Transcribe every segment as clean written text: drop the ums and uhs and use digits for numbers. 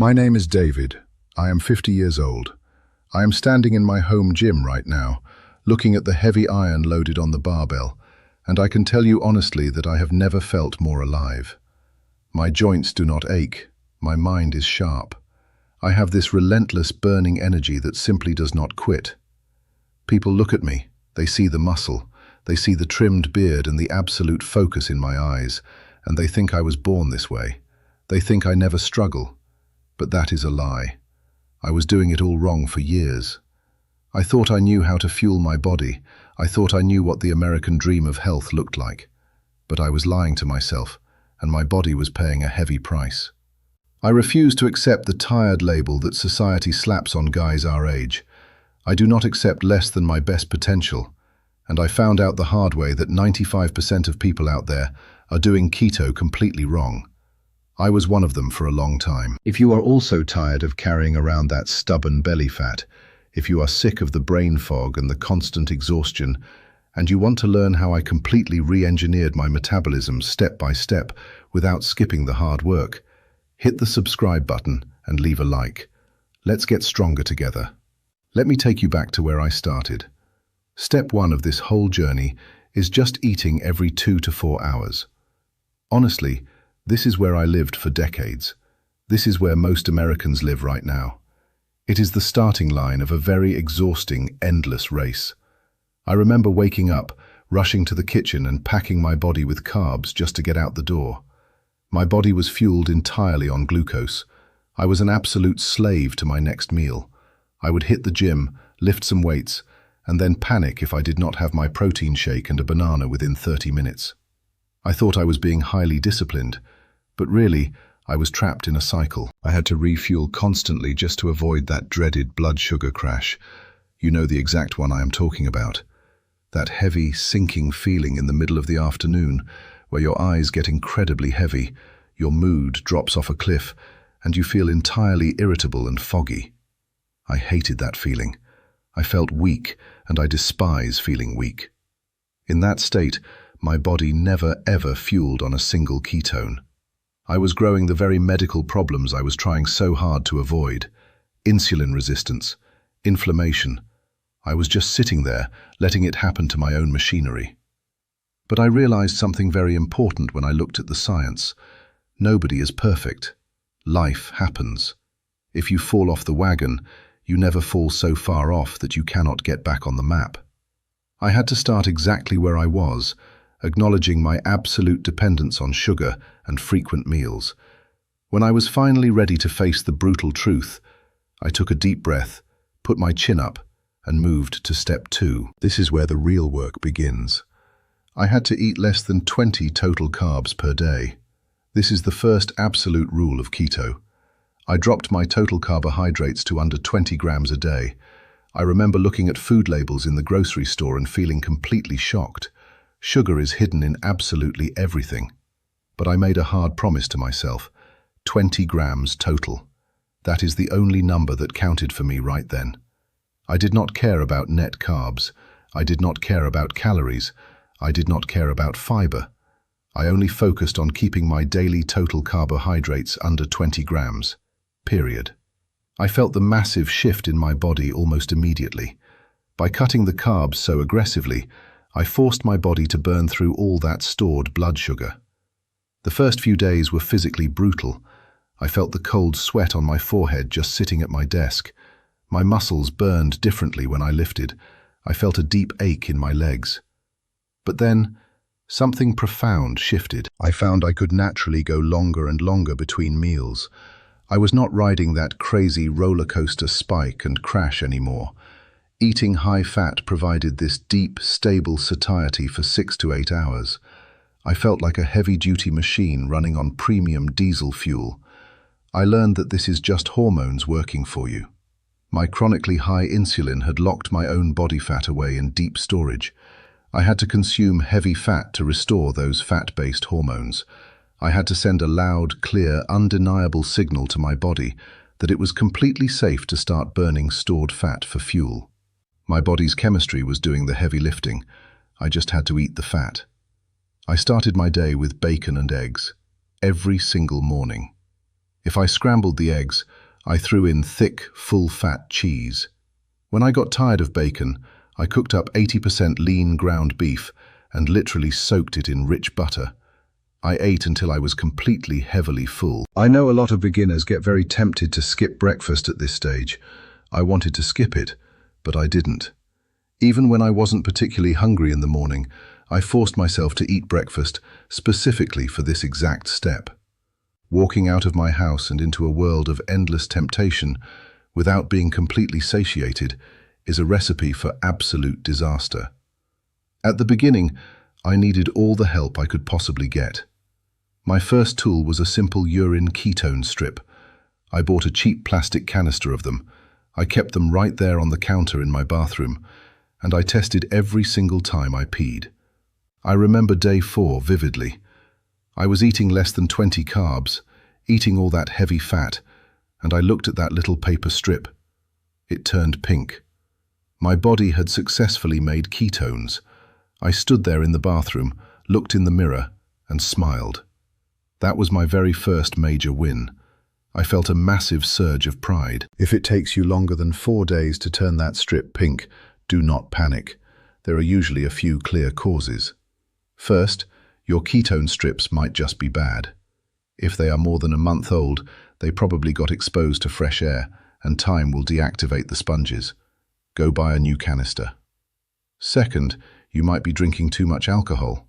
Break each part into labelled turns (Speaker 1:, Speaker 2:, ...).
Speaker 1: My name is David. I am 50 years old. I am standing in my home gym right now, looking at the heavy iron loaded on the barbell, and I can tell you honestly that I have never felt more alive. My joints do not ache. My mind is sharp. I have this relentless burning energy that simply does not quit. People look at me. They see the muscle. They see the trimmed beard and the absolute focus in my eyes, and they think I was born this way. They think I never struggle. But that is a lie. I was doing it all wrong for years. I thought I knew how to fuel my body. I thought I knew what the American dream of health looked like. But I was lying to myself, and my body was paying a heavy price. I refuse to accept the tired label that society slaps on guys our age. I do not accept less than my best potential, and I found out the hard way that 95% of people out there are doing keto completely wrong. I was one of them for a long time. If you are also tired of carrying around that stubborn belly fat, if you are sick of the brain fog and the constant exhaustion, and you want to learn how I completely re-engineered my metabolism step by step without skipping the hard work, hit the subscribe button and leave a like. Let's get stronger together. Let me take you back to where I started. Step 1 of this whole journey is just eating every 2 to 4 hours. Honestly, this is where I lived for decades. This is where most Americans live right now. It is the starting line of a very exhausting, endless race. I remember waking up, rushing to the kitchen and packing my body with carbs just to get out the door. My body was fueled entirely on glucose. I was an absolute slave to my next meal. I would hit the gym, lift some weights, and then panic if I did not have my protein shake and a banana within 30 minutes. I thought I was being highly disciplined, but really, I was trapped in a cycle. I had to refuel constantly just to avoid that dreaded blood sugar crash. You know the exact one I am talking about. That heavy, sinking feeling in the middle of the afternoon, where your eyes get incredibly heavy, your mood drops off a cliff, and you feel entirely irritable and foggy. I hated that feeling. I felt weak, and I despise feeling weak. In that state, my body never ever fueled on a single ketone. I was growing the very medical problems I was trying so hard to avoid. Insulin resistance, inflammation. I was just sitting there, letting it happen to my own machinery. But I realized something very important when I looked at the science. Nobody is perfect. Life happens. If you fall off the wagon, you never fall so far off that you cannot get back on the map. I had to start exactly where I was, acknowledging my absolute dependence on sugar and frequent meals. When I was finally ready to face the brutal truth, I took a deep breath, put my chin up, and moved to step 2. This is where the real work begins. I had to eat less than 20 total carbs per day. This is the first absolute rule of keto. I dropped my total carbohydrates to under 20 grams a day. I remember looking at food labels in the grocery store and feeling completely shocked. Sugar is hidden in absolutely everything. But I made a hard promise to myself. 20 grams total. That is the only number that counted for me right then. I did not care about net carbs. I did not care about calories. I did not care about fiber. I only focused on keeping my daily total carbohydrates under 20 grams. Period. I felt the massive shift in my body almost immediately. By cutting the carbs so aggressively, I forced my body to burn through all that stored blood sugar. The first few days were physically brutal. I felt the cold sweat on my forehead just sitting at my desk. My muscles burned differently when I lifted. I felt a deep ache in my legs. But then, something profound shifted. I found I could naturally go longer and longer between meals. I was not riding that crazy roller coaster spike and crash anymore. Eating high fat provided this deep, stable satiety for 6 to 8 hours. I felt like a heavy-duty machine running on premium diesel fuel. I learned that this is just hormones working for you. My chronically high insulin had locked my own body fat away in deep storage. I had to consume heavy fat to restore those fat-based hormones. I had to send a loud, clear, undeniable signal to my body that it was completely safe to start burning stored fat for fuel. My body's chemistry was doing the heavy lifting. I just had to eat the fat. I started my day with bacon and eggs, every single morning. If I scrambled the eggs, I threw in thick, full-fat cheese. When I got tired of bacon, I cooked up 80% lean ground beef and literally soaked it in rich butter. I ate until I was completely heavily full. I know a lot of beginners get very tempted to skip breakfast at this stage. I wanted to skip it, but I didn't. Even when I wasn't particularly hungry in the morning, I forced myself to eat breakfast specifically for this exact step. Walking out of my house and into a world of endless temptation without being completely satiated is a recipe for absolute disaster. At the beginning, I needed all the help I could possibly get. My first tool was a simple urine ketone strip. I bought a cheap plastic canister of them. I kept them right there on the counter in my bathroom, and I tested every single time I peed. I remember day 4 vividly. I was eating less than 20 carbs, eating all that heavy fat, and I looked at that little paper strip. It turned pink. My body had successfully made ketones. I stood there in the bathroom, looked in the mirror, and smiled. That was my very first major win. I felt a massive surge of pride. If it takes you longer than 4 days to turn that strip pink, do not panic. There are usually a few clear causes. First, your ketone strips might just be bad. If they are more than a month old, they probably got exposed to fresh air, and time will deactivate the sponges. Go buy a new canister. Second, you might be drinking too much alcohol.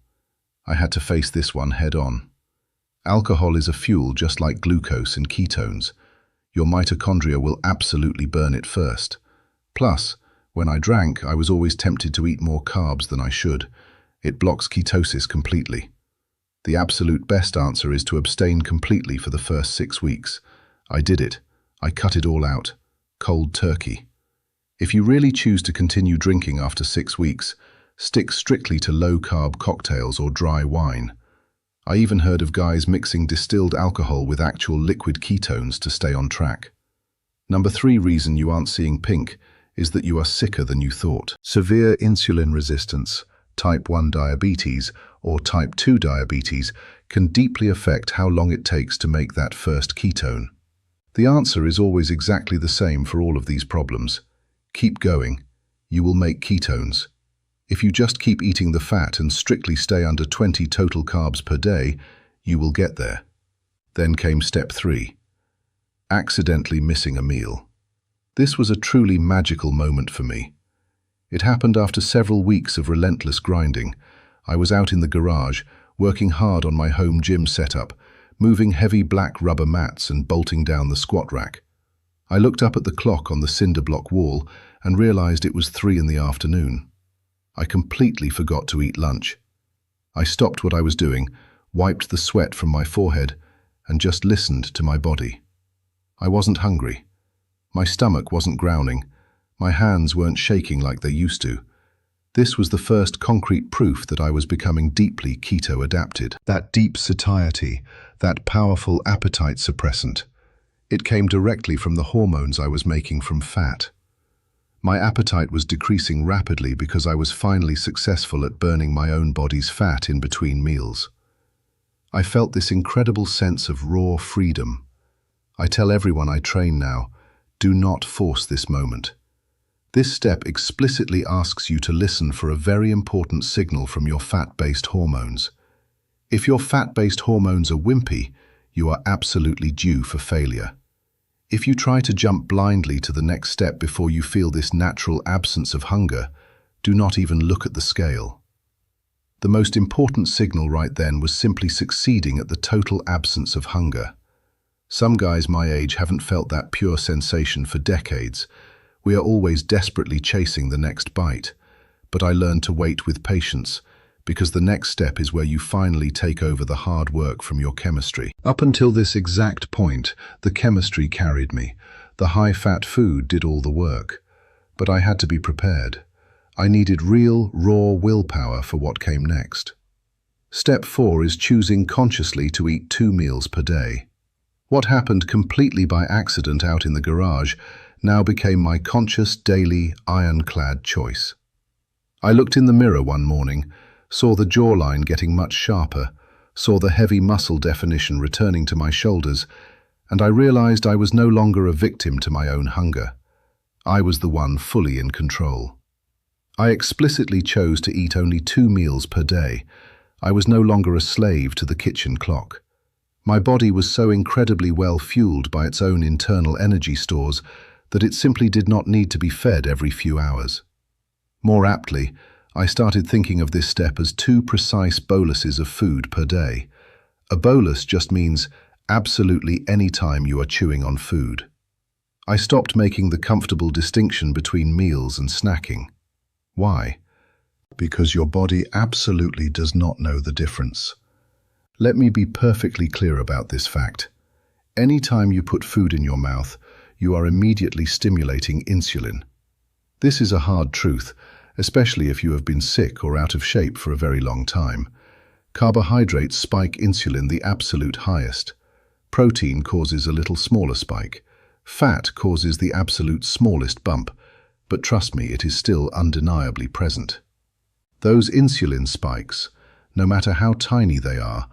Speaker 1: I had to face this one head on. Alcohol is a fuel just like glucose and ketones. Your mitochondria will absolutely burn it first. Plus, when I drank, I was always tempted to eat more carbs than I should. It blocks ketosis completely. The absolute best answer is to abstain completely for the first 6 weeks. I did it. I cut it all out. Cold turkey. If you really choose to continue drinking after 6 weeks, stick strictly to low-carb cocktails or dry wine. I even heard of guys mixing distilled alcohol with actual liquid ketones to stay on track. Number 3 reason you aren't seeing pink is that you are sicker than you thought. Severe insulin resistance, type 1 diabetes, or type 2 diabetes can deeply affect how long it takes to make that first ketone. The answer is always exactly the same for all of these problems. Keep going. You will make ketones. If you just keep eating the fat and strictly stay under 20 total carbs per day, you will get there. Then came step 3. Accidentally missing a meal. This was a truly magical moment for me. It happened after several weeks of relentless grinding. I was out in the garage, working hard on my home gym setup, moving heavy black rubber mats and bolting down the squat rack. I looked up at the clock on the cinder block wall and realized it was 3 in the afternoon. I completely forgot to eat lunch. I stopped what I was doing, wiped the sweat from my forehead, and just listened to my body. I wasn't hungry. My stomach wasn't growling. My hands weren't shaking like they used to. This was the first concrete proof that I was becoming deeply keto-adapted. That deep satiety, that powerful appetite suppressant, it came directly from the hormones I was making from fat. My appetite was decreasing rapidly because I was finally successful at burning my own body's fat in between meals. I felt this incredible sense of raw freedom. I tell everyone I train now, do not force this moment. This step explicitly asks you to listen for a very important signal from your fat-based hormones. If your fat-based hormones are wimpy, you are absolutely due for failure. If you try to jump blindly to the next step before you feel this natural absence of hunger, do not even look at the scale. The most important signal right then was simply succeeding at the total absence of hunger. Some guys my age haven't felt that pure sensation for decades. We are always desperately chasing the next bite. But I learned to wait with patience, because the next step is where you finally take over the hard work from your chemistry. Up until this exact point, the chemistry carried me. The high-fat food did all the work. But I had to be prepared. I needed real, raw willpower for what came next. Step 4 is choosing consciously to eat 2 meals per day. What happened completely by accident out in the garage now became my conscious, daily, ironclad choice. I looked in the mirror one morning, saw the jawline getting much sharper, saw the heavy muscle definition returning to my shoulders, and I realized I was no longer a victim to my own hunger. I was the one fully in control. I explicitly chose to eat only 2 meals per day. I was no longer a slave to the kitchen clock. My body was so incredibly well fueled by its own internal energy stores that it simply did not need to be fed every few hours. More aptly, I started thinking of this step as 2 precise boluses of food per day. A bolus just means absolutely any time you are chewing on food. I stopped making the comfortable distinction between meals and snacking. Why? Because your body absolutely does not know the difference. Let me be perfectly clear about this fact. Any time you put food in your mouth, you are immediately stimulating insulin. This is a hard truth, especially if you have been sick or out of shape for a very long time. Carbohydrates spike insulin the absolute highest. Protein causes a little smaller spike. Fat causes the absolute smallest bump, but trust me, it is still undeniably present. Those insulin spikes, no matter how tiny they are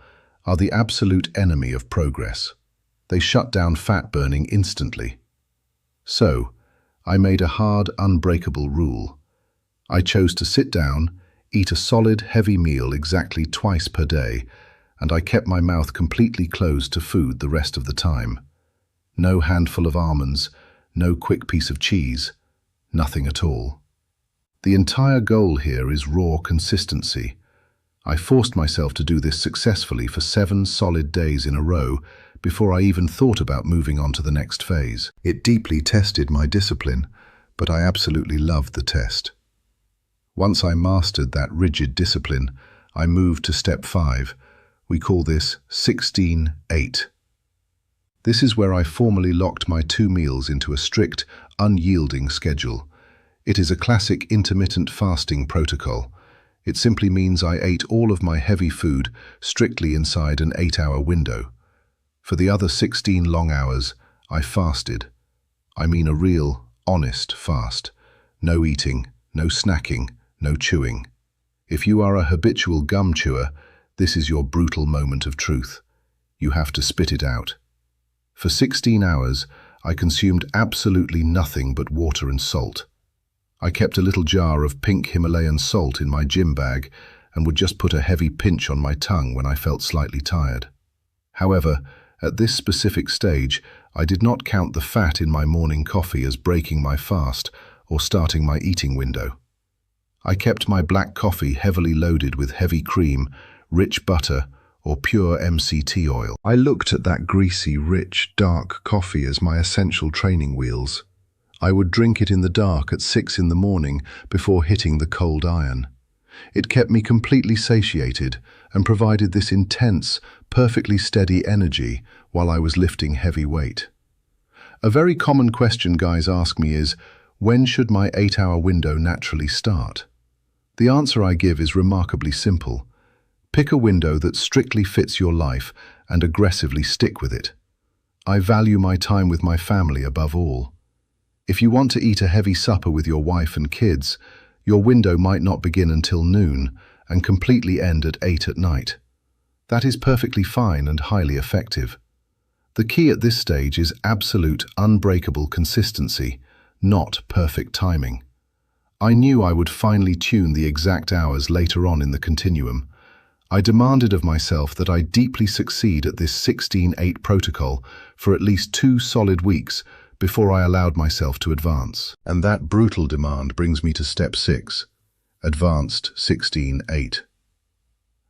Speaker 1: the absolute enemy of progress. They shut down fat burning instantly. So, I made a hard, unbreakable rule. I chose to sit down, eat a solid, heavy meal exactly twice per day, and I kept my mouth completely closed to food the rest of the time. No handful of almonds, no quick piece of cheese, nothing at all. The entire goal here is raw consistency. I forced myself to do this successfully for 7 solid days in a row before I even thought about moving on to the next phase. It deeply tested my discipline, but I absolutely loved the test. Once I mastered that rigid discipline, I moved to step 5. We call this 16-8. This is where I formally locked my 2 meals into a strict, unyielding schedule. It is a classic intermittent fasting protocol. It simply means I ate all of my heavy food strictly inside an 8-hour window. For the other 16 long hours, I fasted. I mean a real, honest fast. No eating, no snacking, no chewing. If you are a habitual gum chewer, this is your brutal moment of truth. You have to spit it out. For 16 hours, I consumed absolutely nothing but water and salt. I kept a little jar of pink Himalayan salt in my gym bag and would just put a heavy pinch on my tongue when I felt slightly tired. However, at this specific stage, I did not count the fat in my morning coffee as breaking my fast or starting my eating window. I kept my black coffee heavily loaded with heavy cream, rich butter, or pure MCT oil. I looked at that greasy, rich, dark coffee as my essential training wheels. I would drink it in the dark at 6 in the morning before hitting the cold iron. It kept me completely satiated and provided this intense, perfectly steady energy while I was lifting heavy weight. A very common question guys ask me is, when should my 8-hour window naturally start? The answer I give is remarkably simple. Pick a window that strictly fits your life and aggressively stick with it. I value my time with my family above all. If you want to eat a heavy supper with your wife and kids, your window might not begin until noon and completely end at 8 at night. That is perfectly fine and highly effective. The key at this stage is absolute, unbreakable consistency, not perfect timing. I knew I would finally tune the exact hours later on in the continuum. I demanded of myself that I deeply succeed at this 16-8 protocol for at least 2 solid weeks before I allowed myself to advance. And that brutal demand brings me to step 6, advanced 16-8.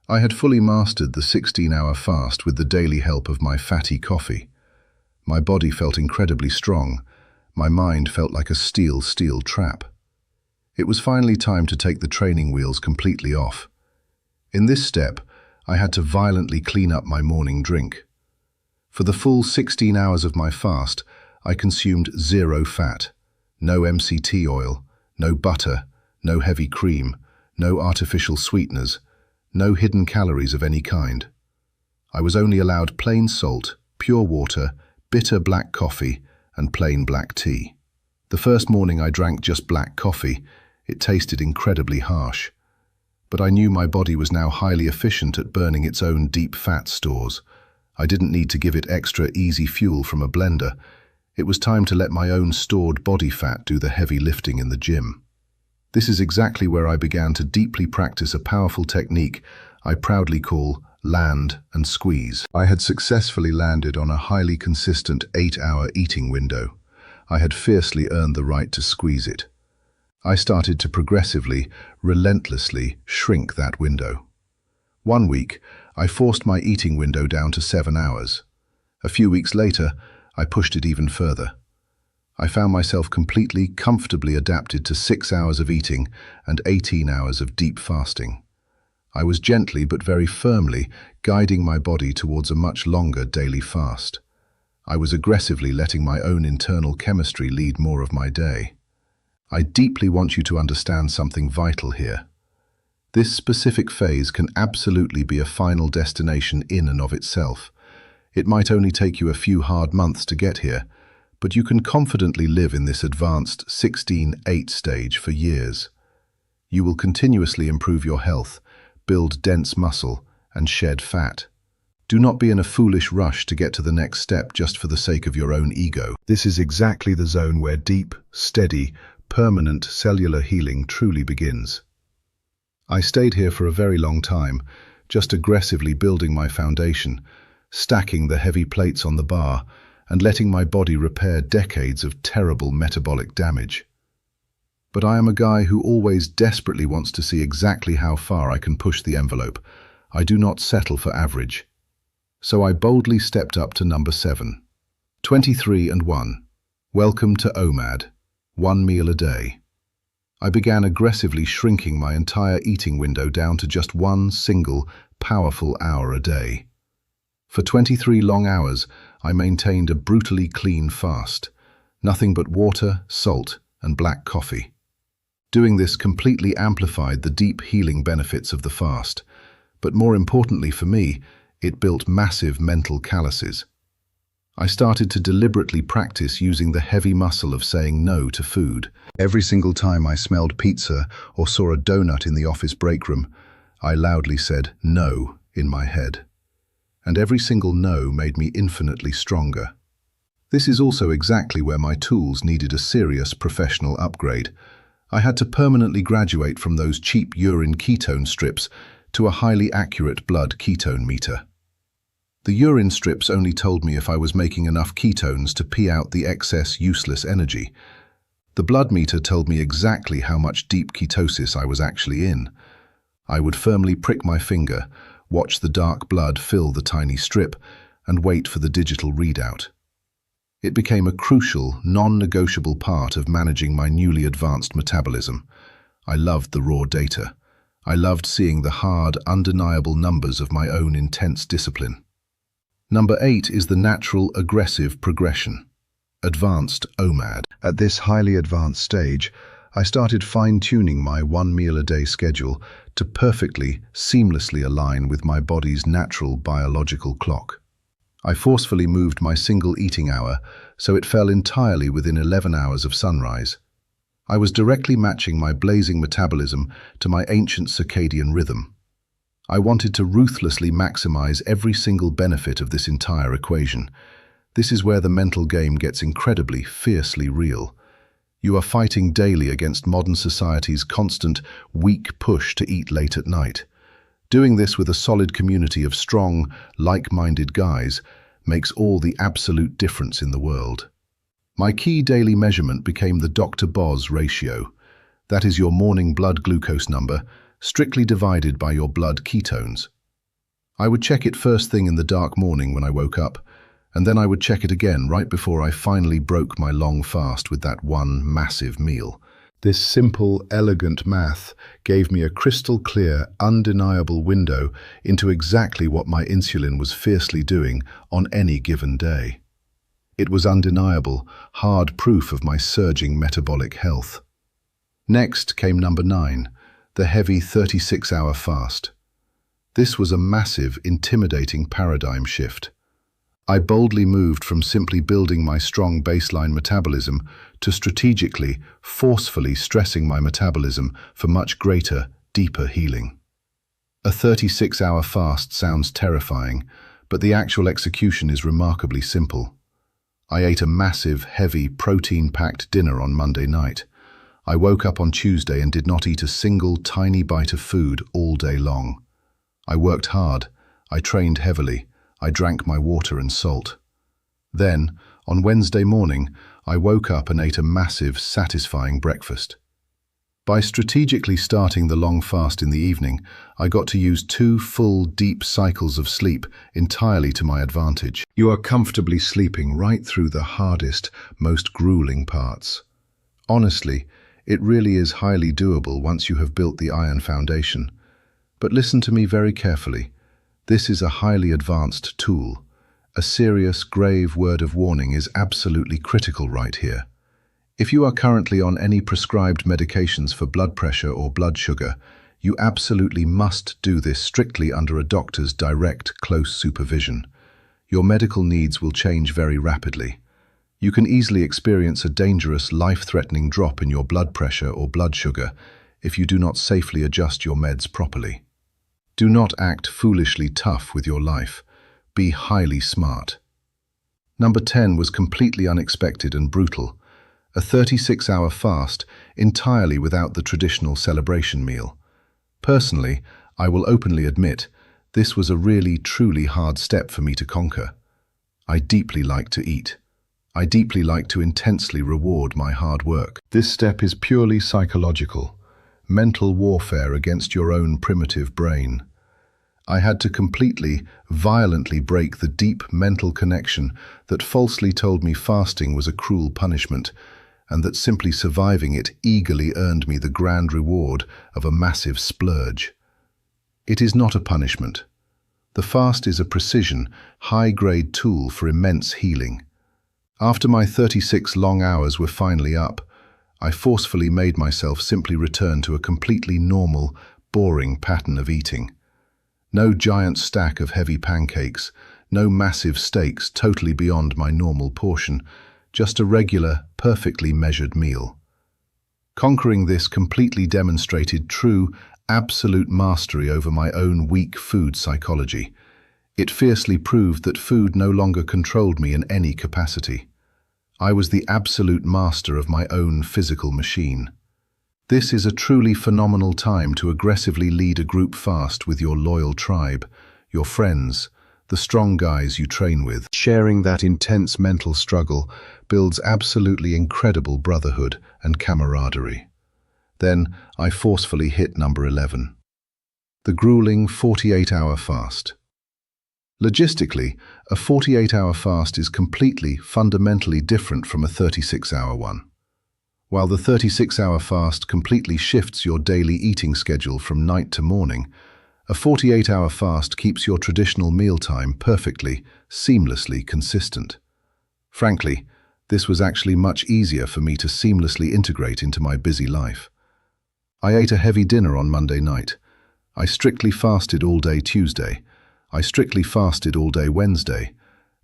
Speaker 1: I had fully mastered the 16-hour fast with the daily help of my fatty coffee. My body felt incredibly strong. My mind felt like a steel trap. It was finally time to take the training wheels completely off. In this step, I had to violently clean up my morning drink. For the full 16 hours of my fast, I consumed 0 fat, no MCT oil, no butter, no heavy cream, no artificial sweeteners, no hidden calories of any kind. I was only allowed plain salt, pure water, bitter black coffee, and plain black tea. The first morning I drank just black coffee. It tasted incredibly harsh. But I knew my body was now highly efficient at burning its own deep fat stores. I didn't need to give it extra easy fuel from a blender. It was time to let my own stored body fat do the heavy lifting in the gym. This is exactly where I began to deeply practice a powerful technique I proudly call land and squeeze. I had successfully landed on a highly consistent 8-hour eating window. I had fiercely earned the right to squeeze it. I started to progressively, relentlessly shrink that window. One week, I forced my eating window down to 7 hours. A few weeks later, I pushed it even further. I found myself completely, comfortably adapted to 6 hours of eating and 18 hours of deep fasting. I was gently but very firmly guiding my body towards a much longer daily fast. I was aggressively letting my own internal chemistry lead more of my day. I deeply want you to understand something vital here. This specific phase can absolutely be a final destination in and of itself. It might only take you a few hard months to get here, but you can confidently live in this advanced 16-8 stage for years. You will continuously improve your health, build dense muscle, and shed fat. Do not be in a foolish rush to get to the next step just for the sake of your own ego. This is exactly the zone where deep, steady, permanent cellular healing truly begins. I stayed here for a very long time, just aggressively building my foundation, stacking the heavy plates on the bar, and letting my body repair decades of terrible metabolic damage. But I am a guy who always desperately wants to see exactly how far I can push the envelope. I do not settle for average. So I boldly stepped up to number 7. 23 and 1. Welcome to OMAD. 1 meal a day. I began aggressively shrinking my entire eating window down to just one single, powerful hour a day. For 23 long hours, I maintained a brutally clean fast. Nothing but water, salt, and black coffee. Doing this completely amplified the deep healing benefits of the fast. But more importantly for me, it built massive mental calluses. I started to deliberately practice using the heavy muscle of saying no to food. Every single time I smelled pizza or saw a donut in the office break room, I loudly said no in my head. And every single no made me infinitely stronger. This is also exactly where my tools needed a serious professional upgrade. I had to permanently graduate from those cheap urine ketone strips to a highly accurate blood ketone meter. The urine strips only told me if I was making enough ketones to pee out the excess useless energy. The blood meter told me exactly how much deep ketosis I was actually in. I would firmly prick my finger, watch the dark blood fill the tiny strip, and wait for the digital readout. It became a crucial, non-negotiable part of managing my newly advanced metabolism. I loved the raw data. I loved seeing the hard, undeniable numbers of my own intense discipline. Number 8 is the natural, aggressive progression. Advanced OMAD. At this highly advanced stage, I started fine-tuning my 1 meal a day schedule to perfectly, seamlessly align with my body's natural biological clock. I forcefully moved my single eating hour so it fell entirely within 11 hours of sunrise. I was directly matching my blazing metabolism to my ancient circadian rhythm. I wanted to ruthlessly maximize every single benefit of this entire equation. This is where the mental game gets incredibly, fiercely real. You are fighting daily against modern society's constant, weak push to eat late at night. Doing this with a solid community of strong, like-minded guys makes all the absolute difference in the world. My key daily measurement became the Dr. Boz ratio. That is your morning blood glucose number, strictly divided by your blood ketones. I would check it first thing in the dark morning when I woke up, and then I would check it again right before I finally broke my long fast with that one massive meal. This simple, elegant math gave me a crystal clear, undeniable window into exactly what my insulin was fiercely doing on any given day. It was undeniable, hard proof of my surging metabolic health. Next came number 9, the heavy 36-hour fast. This was a massive, intimidating paradigm shift. I boldly moved from simply building my strong baseline metabolism to strategically, forcefully stressing my metabolism for much greater, deeper healing. A 36-hour fast sounds terrifying, but the actual execution is remarkably simple. I ate a massive, heavy, protein-packed dinner on Monday night. I woke up on Tuesday and did not eat a single tiny bite of food all day long. I worked hard, I trained heavily, I drank my water and salt. Then, on Wednesday morning, I woke up and ate a massive, satisfying breakfast. By strategically starting the long fast in the evening, I got to use 2 full, deep cycles of sleep entirely to my advantage. You are comfortably sleeping right through the hardest, most grueling parts. Honestly, it really is highly doable once you have built the iron foundation. But listen to me very carefully. This is a highly advanced tool. A serious, grave word of warning is absolutely critical right here. If you are currently on any prescribed medications for blood pressure or blood sugar, you absolutely must do this strictly under a doctor's direct, close supervision. Your medical needs will change very rapidly. You can easily experience a dangerous, life-threatening drop in your blood pressure or blood sugar if you do not safely adjust your meds properly. Do not act foolishly tough with your life. Be highly smart. Number 10 was completely unexpected and brutal. A 36-hour fast entirely without the traditional celebration meal. Personally, I will openly admit, this was a really, truly hard step for me to conquer. I deeply like to eat. I deeply like to intensely reward my hard work. This step is purely psychological, mental warfare against your own primitive brain. I had to completely, violently break the deep mental connection that falsely told me fasting was a cruel punishment, and that simply surviving it eagerly earned me the grand reward of a massive splurge. It is not a punishment. The fast is a precision, high-grade tool for immense healing. After my 36 long hours were finally up, I forcefully made myself simply return to a completely normal, boring pattern of eating. No giant stack of heavy pancakes, no massive steaks totally beyond my normal portion, just a regular, perfectly measured meal. Conquering this completely demonstrated true, absolute mastery over my own weak food psychology. It fiercely proved that food no longer controlled me in any capacity. I was the absolute master of my own physical machine. This is a truly phenomenal time to aggressively lead a group fast with your loyal tribe, your friends, the strong guys you train with. Sharing that intense mental struggle builds absolutely incredible brotherhood and camaraderie. Then I forcefully hit number 11. The grueling 48-hour fast. Logistically, a 48-hour fast is completely, fundamentally different from a 36-hour one. While the 36-hour fast completely shifts your daily eating schedule from night to morning, a 48-hour fast keeps your traditional mealtime perfectly, seamlessly consistent. Frankly, this was actually much easier for me to seamlessly integrate into my busy life. I ate a heavy dinner on Monday night. I strictly fasted all day Tuesday. I strictly fasted all day Wednesday.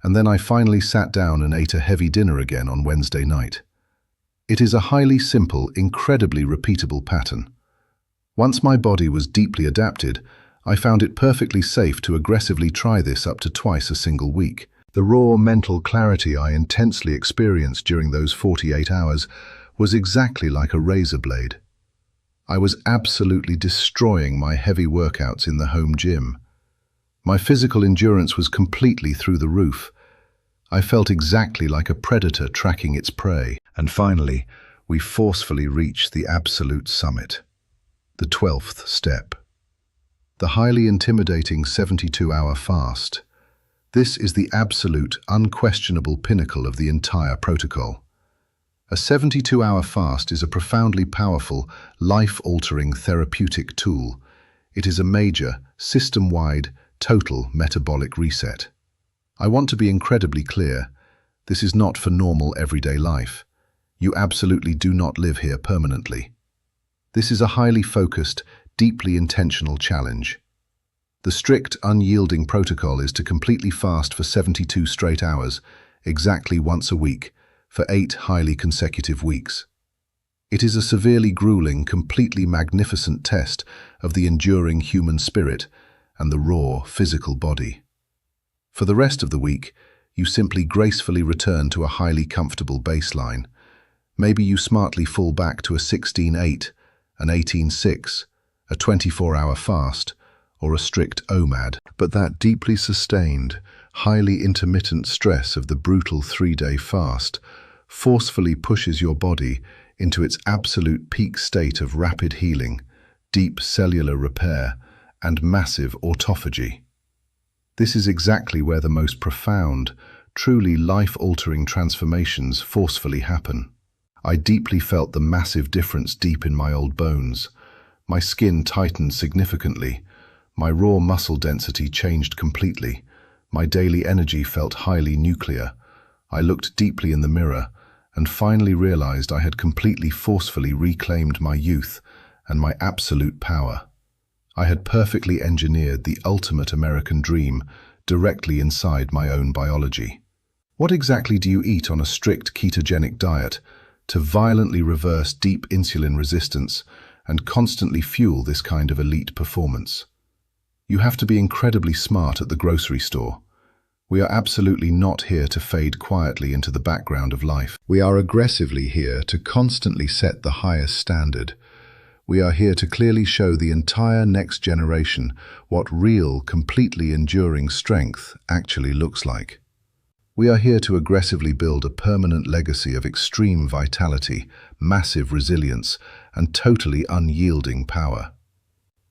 Speaker 1: And then I finally sat down and ate a heavy dinner again on Wednesday night. It is a highly simple, incredibly repeatable pattern. Once my body was deeply adapted, I found it perfectly safe to aggressively try this up to twice a single week. The raw mental clarity I intensely experienced during those 48 hours was exactly like a razor blade. I was absolutely destroying my heavy workouts in the home gym. My physical endurance was completely through the roof. I felt exactly like a predator tracking its prey. And finally, we forcefully reached the absolute summit. The 12th step. The highly intimidating 72-hour fast. This is the absolute, unquestionable pinnacle of the entire protocol. A 72-hour fast is a profoundly powerful, life-altering therapeutic tool. It is a major, system-wide, total metabolic reset. I want to be incredibly clear. This is not for normal everyday life. You absolutely do not live here permanently. This is a highly focused, deeply intentional challenge. The strict, unyielding protocol is to completely fast for 72 straight hours, exactly once a week, for 8 highly consecutive weeks. It is a severely grueling, completely magnificent test of the enduring human spirit and the raw, physical body. For the rest of the week, you simply gracefully return to a highly comfortable baseline. Maybe you smartly fall back to a 16-8, an 18-6, a 24-hour fast, or a strict OMAD. But that deeply sustained, highly intermittent stress of the brutal 3-day fast forcefully pushes your body into its absolute peak state of rapid healing, deep cellular repair, and massive autophagy. This is exactly where the most profound, truly life-altering transformations forcefully happen. I deeply felt the massive difference deep in my old bones. My skin tightened significantly. My raw muscle density changed completely. My daily energy felt highly nuclear. I looked deeply in the mirror and finally realized I had completely forcefully reclaimed my youth and my absolute power. I had perfectly engineered the ultimate American dream directly inside my own biology. What exactly do you eat on a strict ketogenic diet to violently reverse deep insulin resistance and constantly fuel this kind of elite performance? You have to be incredibly smart at the grocery store. We are absolutely not here to fade quietly into the background of life. We are aggressively here to constantly set the highest standard. We are here to clearly show the entire next generation what real, completely enduring strength actually looks like. We are here to aggressively build a permanent legacy of extreme vitality, massive resilience, and totally unyielding power.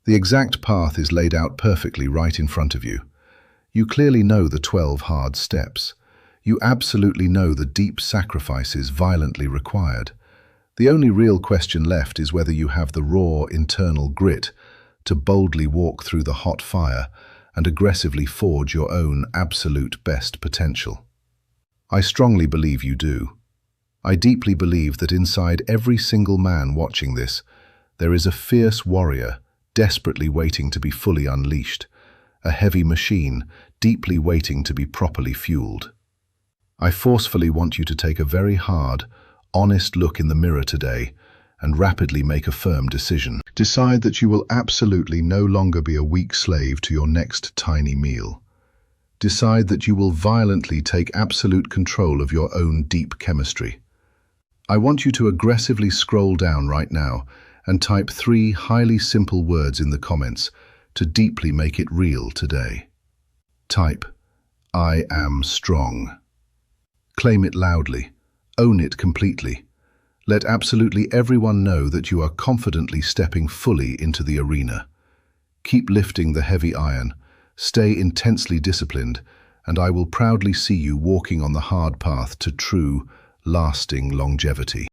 Speaker 1: The exact path is laid out perfectly right in front of you. You clearly know the 12 hard steps. You absolutely know the deep sacrifices violently required. The only real question left is whether you have the raw internal grit to boldly walk through the hot fire and aggressively forge your own absolute best potential. I strongly believe you do. I deeply believe that inside every single man watching this, there is a fierce warrior desperately waiting to be fully unleashed, a heavy machine deeply waiting to be properly fueled. I forcefully want you to take a very hard, honest look in the mirror today and rapidly make a firm decision. Decide that you will absolutely no longer be a weak slave to your next tiny meal. Decide that you will violently take absolute control of your own deep chemistry. I want you to aggressively scroll down right now and type 3 highly simple words in the comments to deeply make it real today. Type, I am strong. Claim it loudly. Own it completely. Let absolutely everyone know that you are confidently stepping fully into the arena. Keep lifting the heavy iron. Stay intensely disciplined, and I will proudly see you walking on the hard path to true, lasting longevity.